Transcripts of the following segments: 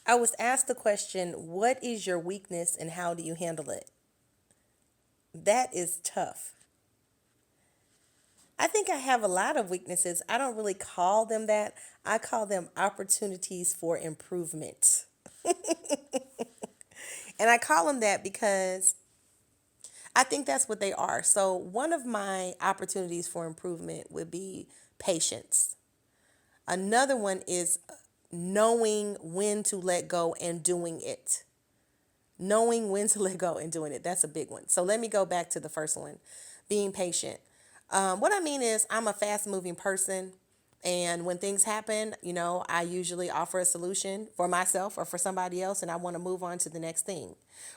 I was asked the question, what is your weakness and how do you handle it? That is tough. I think I have a lot of weaknesses. I don't really call them that. I call them opportunities for improvement. And I call them that because I think that's what they are. So, one of my opportunities for improvement would be patience. Another one is knowing when to let go and doing it. Knowing when to let go and doing it. That's a big one. So let me go back to the first one, being patient. What I mean is, I'm a fast moving person. And when things happen, I usually offer a solution for myself or for somebody else, and I want to move on to the next thing.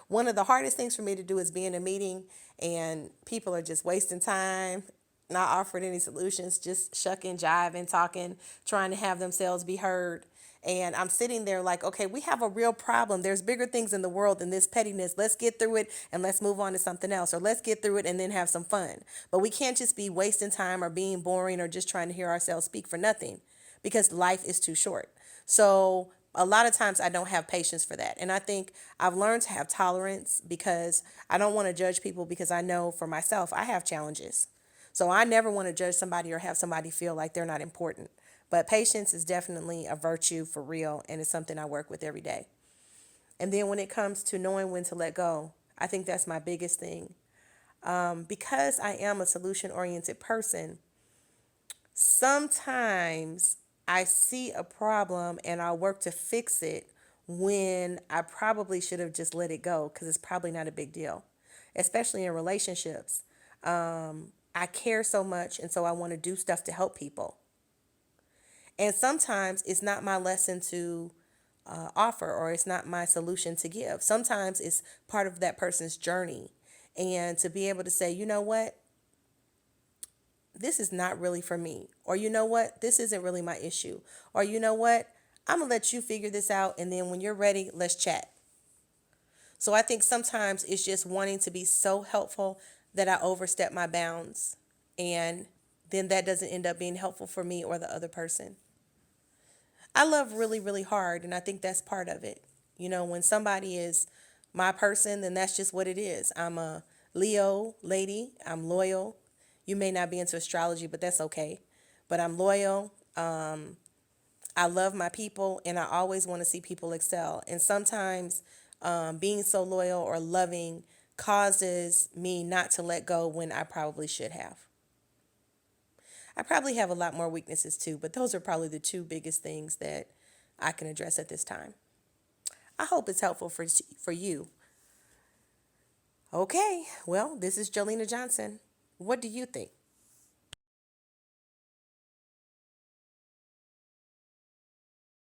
One of the hardest things for me to do is be in a meeting and people are just wasting time, not offering any solutions, just shucking, jiving, talking, trying to have themselves be heard. And I'm sitting there like, okay, we have a real problem. There's bigger things in the world than this pettiness. Let's get through it and let's move on to something else. Or let's get through it and then have some fun. But we can't just be wasting time or being boring or just trying to hear ourselves speak for nothing because life is too short. So a lot of times I don't have patience for that. And I think I've learned to have tolerance because I don't want to judge people because I know for myself I have challenges. So I never want to judge somebody or have somebody feel like they're not important. But patience is definitely a virtue for real, and it's something I work with every day. And then when it comes to knowing when to let go, I think that's my biggest thing. Because I am a solution oriented person, sometimes I see a problem and I work to fix it when I probably should have just let it go because it's probably not a big deal, especially in relationships. I care so much, and so I want to do stuff to help people. And sometimes it's not my lesson to offer, or it's not my solution to give. Sometimes it's part of that person's journey. And to be able to say, you know what, this is not really for me. Or you know what, this isn't really my issue. Or you know what, I'm going to let you figure this out. And then when you're ready, let's chat. So I think sometimes it's just wanting to be so helpful that I overstep my bounds. And then that doesn't end up being helpful for me or the other person. I love really, really hard, and I think that's part of it. When somebody is my person, then that's just what it is. I'm a Leo lady. I'm loyal. You may not be into astrology, but that's okay. But I'm loyal. I love my people, and I always want to see people excel. And sometimes being so loyal or loving causes me not to let go when I probably should have. I probably have a lot more weaknesses too, but those are probably the two biggest things that I can address at this time. I hope it's helpful for you. Okay, well, this is Jolena Johnson. What do you think?